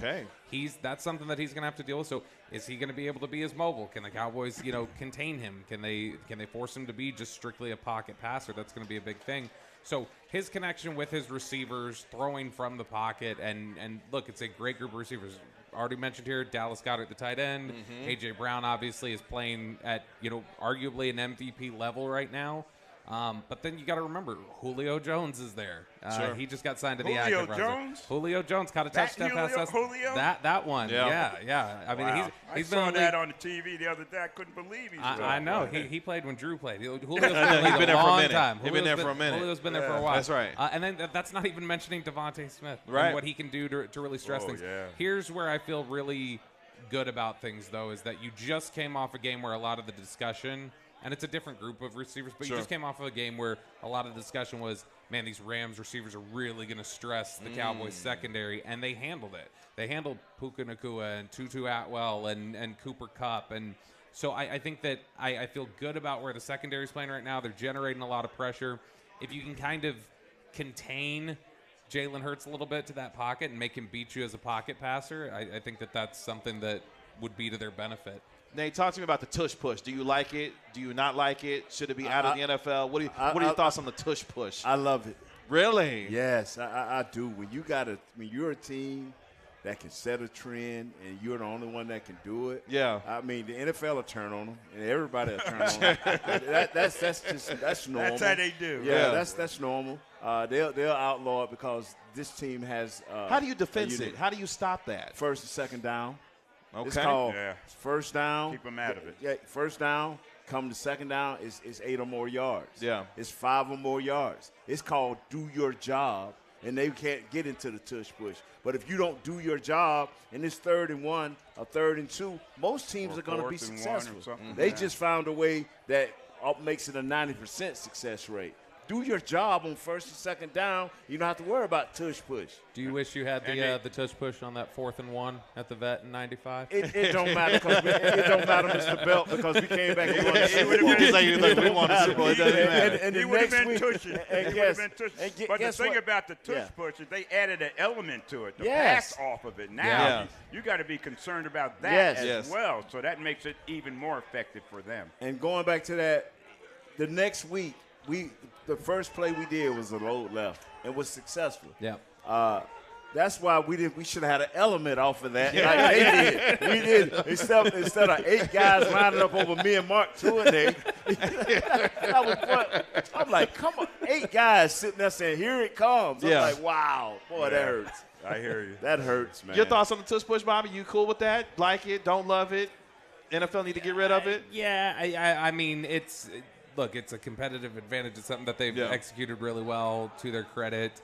that's something that he's going to have to deal with. So is he going to be able to be as mobile? Can the Cowboys, contain him? Can they force him to be just strictly a pocket passer? That's going to be a big thing. So his connection with his receivers, throwing from the pocket, and look, it's a great group of receivers. Already mentioned here, Dallas Goedert, the tight end. A.J. Brown obviously is playing at, arguably an MVP level right now. But then you got to remember, Julio Jones is there. Sure. He just got signed to the Julio active Jones? roster. Julio Jones caught a touchdown pass. Julio? That one. Yeah. Yeah. I mean, Wow. he's I been saw in the that league. on the TV the other day. I couldn't believe he's I know. He played when Drew played. Julio's been He's in the league been there a for a long minute. time. He's been there for a minute. Julio's been there for a while. That's right. And then that's not even mentioning Devontae Smith Right. and what he can do to really stress things. Yeah. Here's where I feel really good about things, though, is that you just came off a game where a lot of the discussion, and it's a different group of receivers, but Sure. you just came off of a game where a lot of the discussion was, man, these Rams receivers are really going to stress the Cowboys secondary, and they handled it. They handled Puka Nacua and Tutu Atwell and Cooper Kupp, and so I think that I feel good about where the secondary is playing right now. They're generating a lot of pressure. If you can kind of contain Jalen Hurts a little bit to that pocket and make him beat you as a pocket passer, I think that that's something that would be to their benefit. Nate, talk to me about the tush push. Do you like it? Do you not like it? Should it be out of the NFL? What are your thoughts on the tush push? I love it. Really? Yes, I do. When you're a team that can set a trend and you're the only one that can do it. Yeah. I mean, the NFL will turn on them and everybody will turn on them. That's normal. That's how they do. Yeah, that's normal. They'll outlaw it because this team has. How do you defense it? How do you stop that? First and second down. Okay. It's called Yeah. first down. Keep 'em out of it. Yeah, first down. Come to second down, it's 8 or more yards. Yeah. It's 5 or more yards. It's called do your job, and they can't get into the tush push. But if you don't do your job, and it's 3rd and 1 or 3rd and 2, most teams Or are going to be 4th and 1 or successful. something. They just found a way that makes it a 90% success rate. Do your job on first and second down. You don't have to worry about tush push. Do you wish you had the tush push on that 4th and 1 at the vet in '95? It don't matter because it don't matter, Mr. Belt, because we came back and won the Super Bowl. He's like, look, we won the Super Bowl. It doesn't matter. And He the would have next been week, tushing. and He yes, would have been tushing. and But the guess thing what? about the tush Yeah. push is they added an element to it, the Yes. pass off of it. Now Yeah. you got to be concerned about that Yes. as Yes. well. So that makes it even more effective for them. And going back to that, the next week, the first play we did was a load left and was successful. Yeah. That's why we should have had an element off of that. Like they did. We did instead of 8 guys lining up over me and Mark Tuanay. I'm like, come on, 8 guys sitting there saying, "Here it comes." I'm Yeah. like, wow, boy, that hurts. I hear you. That hurts, man. Your thoughts on the tush push, Bobby? You cool with that? Like it? Don't love it? NFL need to get rid of it? Yeah, I mean, it's a competitive advantage. It's something that they've executed really well, to their credit.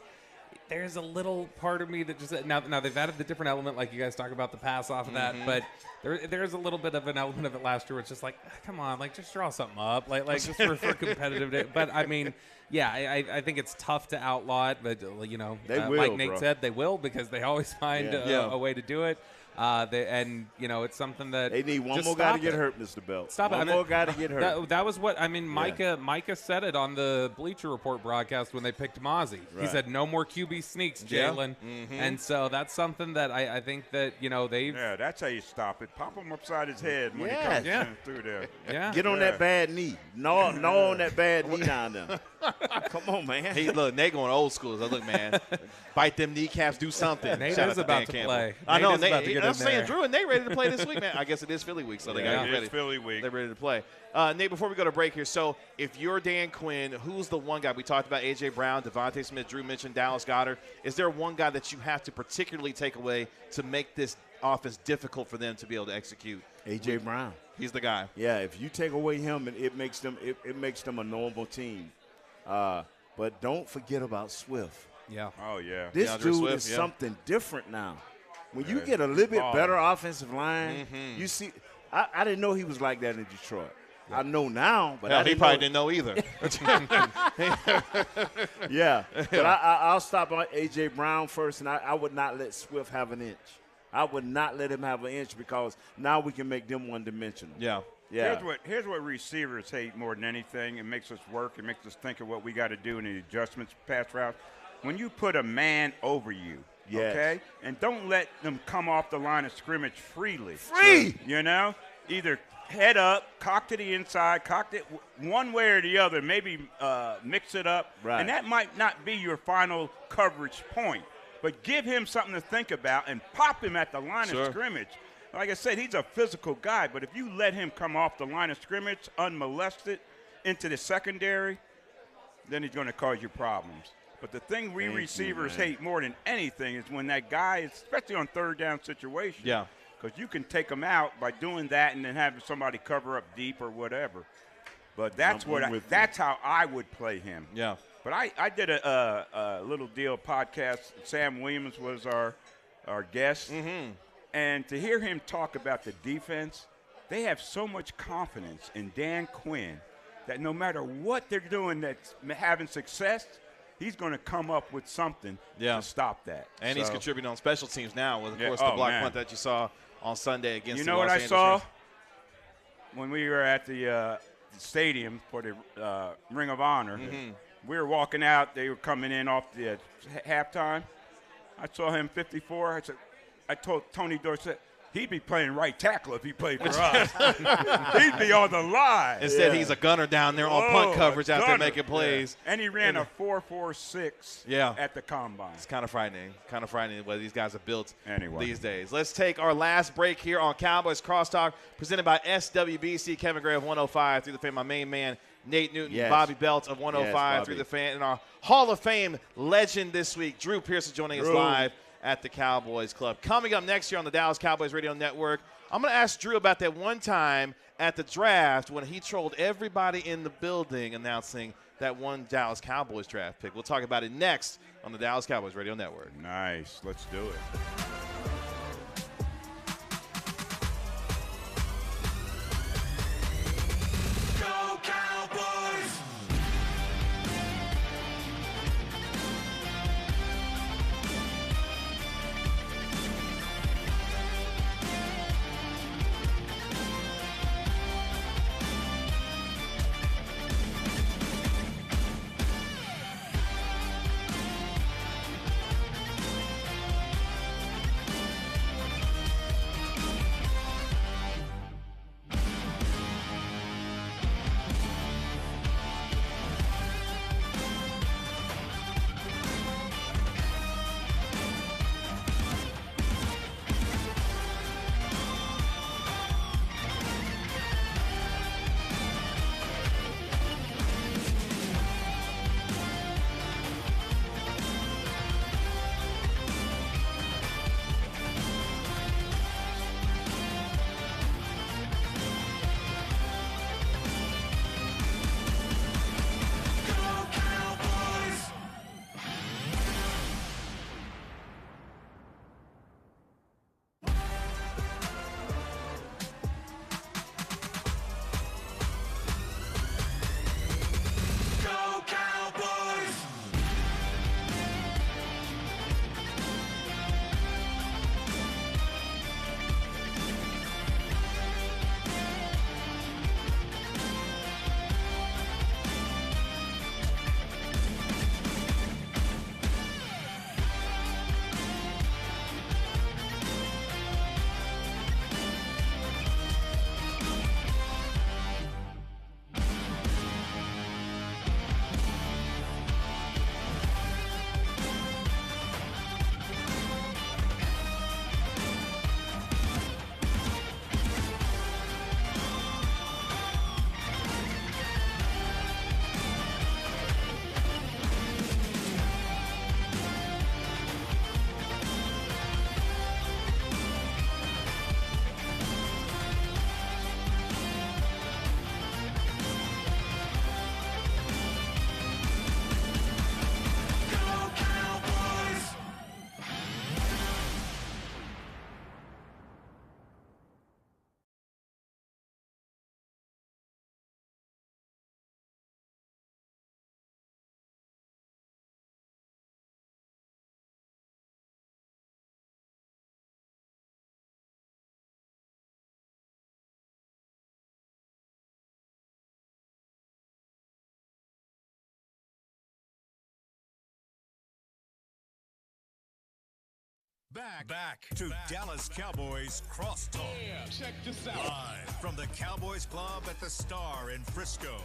There's a little part of me that just now they've added the different element, like you guys talk about the pass off of that, but there's a little bit of an element of it last year where it's just like, come on, like just draw something up, like just for competitive day. But I mean, yeah, I think it's tough to outlaw it, but They will, like Nate bro. said, they will, because they always find a way to do it. It's something that They need one just more guy to stop get it. hurt, Mr. Belt. Stop it. One more guy to get hurt. That was what I mean. Micah said it on the Bleacher Report broadcast when they picked Mozzie. He Right. said, "No more QB sneaks, Jalen." And so that's something that I think that they've That's how you stop it. Pop him upside his head when Yes. he comes Yeah. in through there. Get on that bad knee. Gnaw on that bad knee down there. Come on, man. Hey, look, Nate going old school. So look, man, bite them kneecaps, do something. Nate Shout is out about Dan to Campbell. play. I know. Nate is about to get I'm in saying, there. Drew and Nate ready to play this week, man. I guess it is Philly week, so they got to get It ready. is Philly week. They're ready to play. Nate, before we go to break here, so if you're Dan Quinn, who's the one guy? We talked about A.J. Brown, Devontae Smith, Drew mentioned Dallas Goedert. Is there one guy that you have to particularly take away to make this offense difficult for them to be able to execute? A.J. Brown. He's the guy. Yeah, if you take away him, it makes them a normal team. But don't forget about Swift. yeah. Oh, yeah. This DeAndre dude Swift, is yeah. something different now. When you Yeah, get a little bit ball. better offensive line, you see, I didn't know he was like that in Detroit. I know now, but Hell, I he didn't probably know. didn't know either. Yeah, but I'll stop on A.J. Brown first, and I would not let Swift have an inch. I would not let him have an inch because now we can make them one-dimensional. Yeah. Yeah. Here's what receivers hate more than anything. It makes us work. It makes us think of what we got to do in the adjustments, pass routes. When you put a man over you, Yes. okay, and don't let them come off the line of scrimmage freely. Free! You know, either head up, cock to the inside, cocked it one way or the other, maybe mix it up. Right. And that might not be your final coverage point. But give him something to think about and pop him at the line of scrimmage. Like I said, he's a physical guy, but if you let him come off the line of scrimmage unmolested into the secondary, then he's going to cause you problems. But the thing receivers hate more than anything is when that guy, especially on third down situations, because you can take him out by doing that and then having somebody cover up deep or whatever. But that's that's how I would play him. Yeah. But I did a little deal podcast. Sam Williams was our guest. Mm-hmm. And to hear him talk about the defense, they have so much confidence in Dan Quinn that no matter what they're doing that's having success, he's going to come up with something to stop that. And he's contributing on special teams now with, of course, the block punt that you saw on Sunday against the You know what I saw when we were at the stadium for the Ring of Honor? Mm-hmm. We were walking out. They were coming in off the halftime. I saw him 54. I told Tony Dorsett, he'd be playing right tackle if he played for us. He'd be on the line. Instead, he's a gunner down there on punt coverage out there making plays. Yeah. And he ran a 4.46 at the combine. It's kind of frightening. What these guys are built these days. Let's take our last break here on Cowboys Crosstalk, presented by SWBC. Kevin Gray of 105 through the fan. My main man, Nate Newton, Bobby Belt of 105 through the fan. And our Hall of Fame legend this week, Drew Pearson, joining us live at the Cowboys Club. Coming up next year on the Dallas Cowboys Radio Network, I'm going to ask Drew about that one time at the draft when he trolled everybody in the building announcing that one Dallas Cowboys draft pick. We'll talk about it next on the Dallas Cowboys Radio Network. Nice. Let's do it. Back to Dallas Cowboys Crosstalk. Yeah, check this out. Live from the Cowboys Club at the Star in Frisco.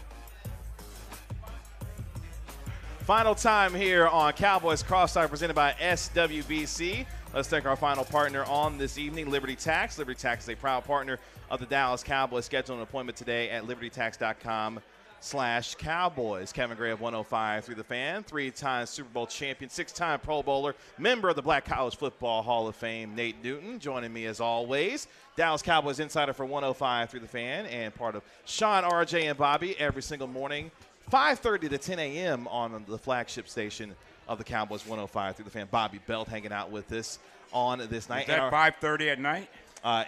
Final time here on Cowboys Crosstalk presented by SWBC. Let's thank our final partner on this evening, Liberty Tax. Liberty Tax is a proud partner of the Dallas Cowboys. Schedule an appointment today at libertytax.com/Cowboys. Kevin Gray of 105 through the fan, 3-time Super Bowl champion, 6-time Pro Bowler, member of the Black College Football Hall of Fame, Nate Newton, joining me as always. Dallas Cowboys insider for 105 through the fan and part of Sean, RJ, and Bobby every single morning, 5:30 to 10 a.m. on the flagship station of the Cowboys, 105 through the fan. Bobby Belt hanging out with us on this night. Is that 5:30 at night?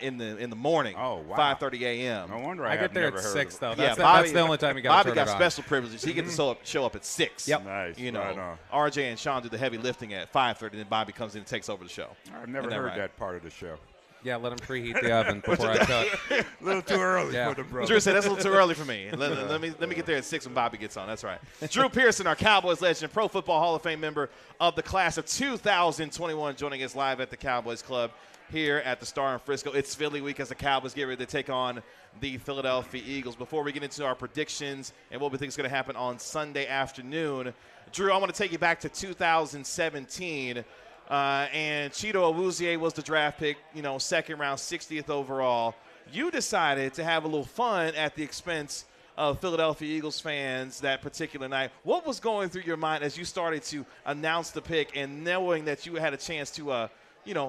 In the morning. Oh, wow. 5:30 a.m. No wonder I get there never at heard 6, of though. it. That's the only time you got to Bobby turn got it on. special privileges. He gets to show up at 6. Yep. Nice. You know, Right on. RJ and Sean do the heavy lifting at 5:30, and then Bobby comes in and takes over the show. I've never Isn't that heard right? that part of the show. Yeah, let him preheat the oven before I cook. A little too early Yeah. for the brother. Drew said that's a little too early for me. Let me get there at 6 when Bobby gets on. That's right. Drew Pearson, our Cowboys legend, Pro Football Hall of Fame member of the class of 2021, joining us live at the Cowboys Club here at the Star in Frisco. It's Philly week as the Cowboys get ready to take on the Philadelphia Eagles. Before we get into our predictions and what we think is going to happen on Sunday afternoon, Drew, I want to take you back to 2017. And Cheeto Awuzie was the draft pick, second round, 60th overall. You decided to have a little fun at the expense of Philadelphia Eagles fans that particular night. What was going through your mind as you started to announce the pick and knowing that you had a chance to,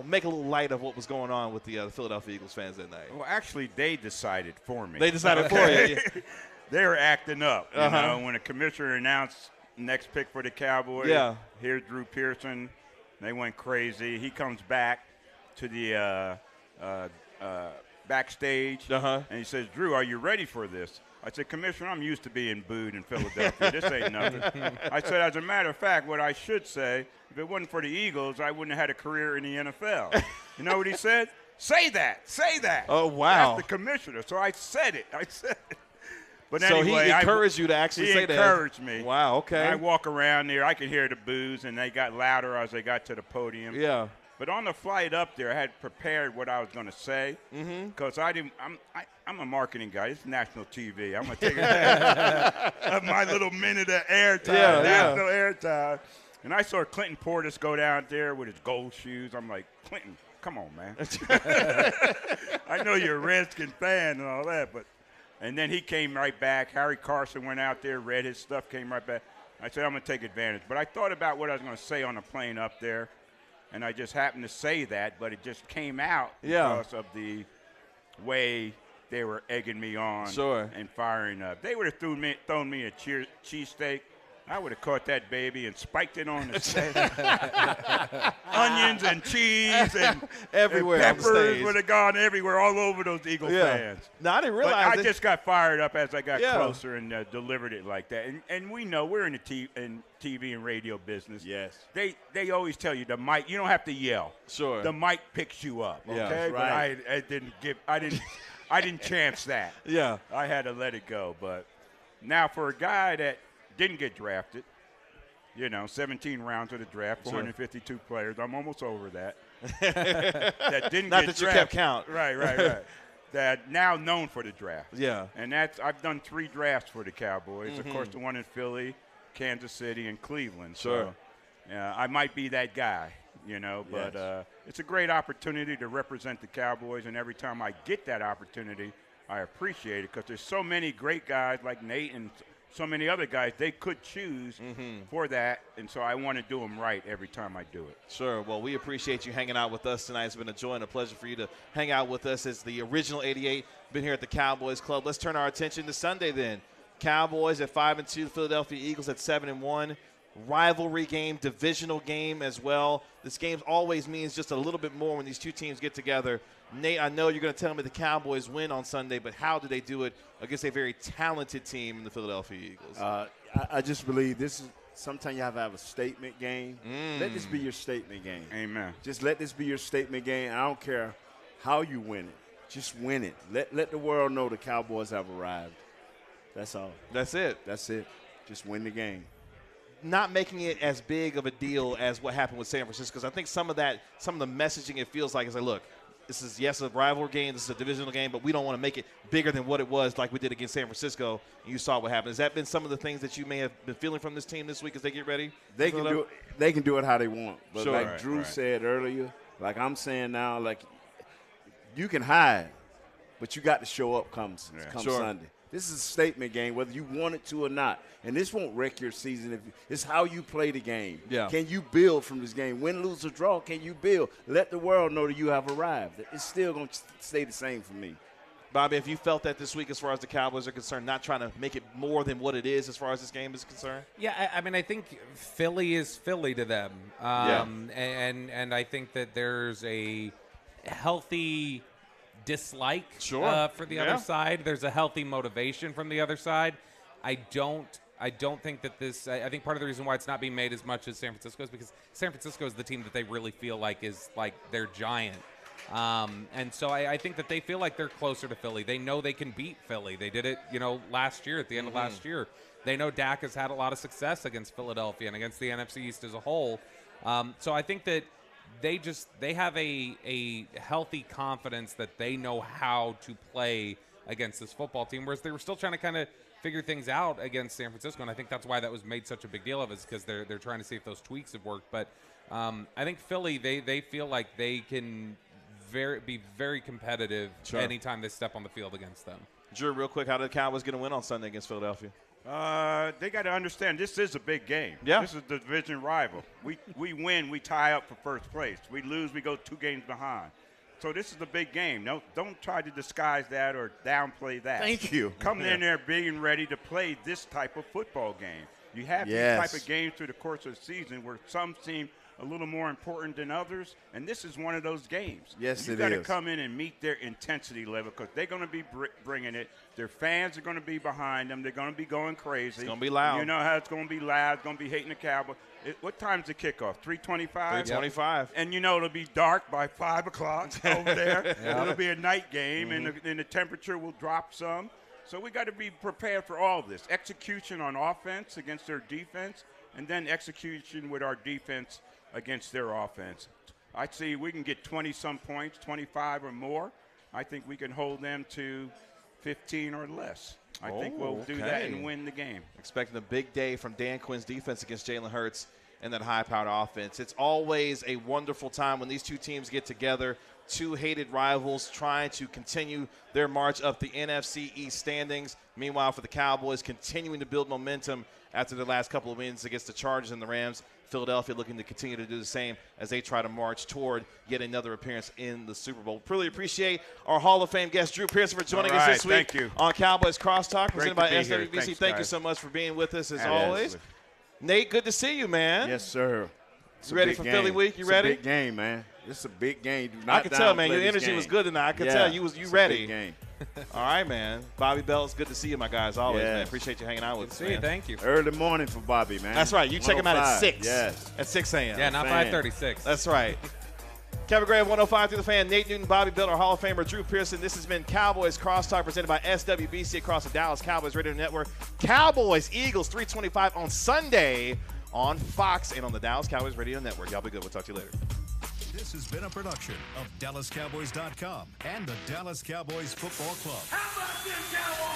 make a little light of what was going on with the Philadelphia Eagles fans that night? Well, actually, they decided for me. They decided for you. They were acting up, Uh-huh. when the commissioner announced next pick for the Cowboys. Yeah. Here's Drew Pearson. They went crazy. He comes back to the backstage, Uh-huh. and he says, Drew, are you ready for this? I said, Commissioner, I'm used to being booed in Philadelphia. This ain't nothing. I said, as a matter of fact, what I should say, if it wasn't for the Eagles, I wouldn't have had a career in the NFL. You know what he said? Say that. Say that. Oh, wow. That's the commissioner. So I said it. But So anyway, he encouraged you to actually say that. He encouraged me. Wow, okay. And I walk around there. I could hear the boos, and they got louder as they got to the podium. Yeah. But on the flight up there, I had prepared what I was going to say because I'm a marketing guy. It's national TV. I'm going to take of my little minute of airtime, national airtime. And I saw Clinton Portis go down there with his gold shoes. I'm like, Clinton, come on, man. I know you're a Redskin fan and all that, but – and then he came right back. Harry Carson went out there, read his stuff, came right back. I said, I'm going to take advantage. But I thought about what I was going to say on the plane up there. And I just happened to say that, but it just came out because of the way they were egging me on and firing up. They would have thrown me a cheesesteak. I would have caught that baby and spiked it on the steak. Onions and cheese and everywhere. And peppers would have gone everywhere, all over those Eagle fans. No, I didn't realize. But I just got fired up as I got closer and delivered it like that. And we know we're in the TV and radio business. Yes. They always tell you the mic. You don't have to yell. Sure. The mic picks you up. Okay. Yeah, but right. I didn't chance that. Yeah. I had to let it go. But now for a guy that didn't get drafted, 17 rounds of the draft, 452 players. I'm almost over that. That didn't Not get that drafted. you kept count. Right. That now known for the draft. Yeah. And I've done 3 drafts for the Cowboys. Of course, the one in Philly, Kansas City, and Cleveland. Sure. So I might be that guy, but it's a great opportunity to represent the Cowboys, and every time I get that opportunity, I appreciate it because there's so many great guys like Nate and so many other guys they could choose for that, and so I want to do them right every time I do it. Sure. Well, we appreciate you hanging out with us tonight. It's been a joy and a pleasure for you to hang out with us as the original 88. Been here at the Cowboys Club. Let's turn our attention to Sunday then. Cowboys at 5-2, Philadelphia Eagles at 7-1. Rivalry game, divisional game as well. This game always means just a little bit more when these two teams get together. Nate, I know you're going to tell me the Cowboys win on Sunday, but how do they do it against a very talented team in the Philadelphia Eagles? I just believe this is sometimes you have to have a statement game. Let this be your statement game. Amen. Just let this be your statement game. I don't care how you win it. Just win it. Let the world know the Cowboys have arrived. That's all. That's it. That's it. Just win the game. not making it as big of a deal as what happened with San Francisco. Because I think some of the messaging it feels like is like, look, this is, yes, a rivalry game, this is a divisional game, but we don't want to make it bigger than what it was like we did against San Francisco. And you saw what happened. Has that been some of the things that you may have been feeling from this team this week as they get ready? They can do it how they want. But sure. like Drew said earlier, like I'm saying now, like you can hide, but you got to show up come Sunday. This is a statement game, whether you want it to or not. And this won't wreck your season. It's how you play the game. Yeah. Can you build from this game? Win, lose, or draw, can you build? Let the world know that you have arrived. It's still going to stay the same for me. Bobby, have you felt that this week as far as the Cowboys are concerned, not trying to make it more than what it is as far as this game is concerned? Yeah, I mean, I think Philly is Philly to them. And I think that there's a healthy dislike for the other side. There's a healthy motivation from the other side. I don't think that this – I think part of the reason why it's not being made as much as San Francisco is because San Francisco is the team that they really feel like is like their giant. And so I think that they feel like they're closer to Philly. They know they can beat Philly. They did it, last year, at the end of last year. They know Dak has had a lot of success against Philadelphia and against the NFC East as a whole. So I think that they have a healthy confidence that they know how to play against this football team, whereas they were still trying to kind of figure things out against San Francisco, and I think that's why that was made such a big deal of it, is because they're trying to see if those tweaks have worked. But I think Philly, they feel like they can be very competitive anytime they step on the field against them. Drew, real quick, how are the Cowboys going to win on Sunday against Philadelphia? They got to understand this is a big game. Yeah. This is the division rival. We win, we tie up for first place. We lose, we go 2 games behind. So this is the big game. No, don't try to disguise that or downplay that. Thank you. Come in there being ready to play this type of football game. You have these type of games through the course of the season where some seem a little more important than others, and this is one of those games. Yes, it is. You got to come in and meet their intensity level because they're going to be bringing it. Their fans are going to be behind them. They're going to be going crazy. It's going to be loud. You know how it's going to be loud. It's going to be hating the Cowboys. What time's the kickoff? 3:25? 3:25. And, it'll be dark by 5 o'clock over there. It'll be a night game, and the temperature will drop some. So we got to be prepared for all this. Execution on offense against their defense, and then execution with our defense against their offense. I see we can get 20-some points, 25 or more. I think we can hold them to 15 or less. I think we'll do that and win the game. Expecting a big day from Dan Quinn's defense against Jalen Hurts and that high-powered offense. It's always a wonderful time when these two teams get together, two hated rivals trying to continue their march up the NFC East standings. Meanwhile, for the Cowboys, continuing to build momentum after the last couple of wins against the Chargers and the Rams. Philadelphia looking to continue to do the same as they try to march toward yet another appearance in the Super Bowl. Really appreciate our Hall of Fame guest, Drew Pearson, for joining us this week on Cowboys Crosstalk, presented by SWBC. Thank you so much for being with us as always. Nate, good to see you, man. Yes, sir. You ready for Philly week? You ready? It's a big game, man. It's a big game. I can tell, man. Your energy was good tonight. I could tell you ready. Big game. All right, man. Bobby Bell, it's good to see you, my guys. Always, man. Appreciate you hanging out with us. See you. Thank you. Early morning for Bobby, man. That's right. You check him out at 6. Yes. At 6 a.m. Yeah, not 5:36. That's right. Kevin Gray, 105 through the fan. Nate Newton, Bobby Bell, our Hall of Famer, Drew Pearson. This has been Cowboys Crosstalk, presented by SWBC across the Dallas Cowboys Radio Network. Cowboys, Eagles, 3:25 on Sunday on Fox and on the Dallas Cowboys Radio Network. Y'all be good. We'll talk to you later. This has been a production of DallasCowboys.com and the Dallas Cowboys Football Club. How about this, Cowboys?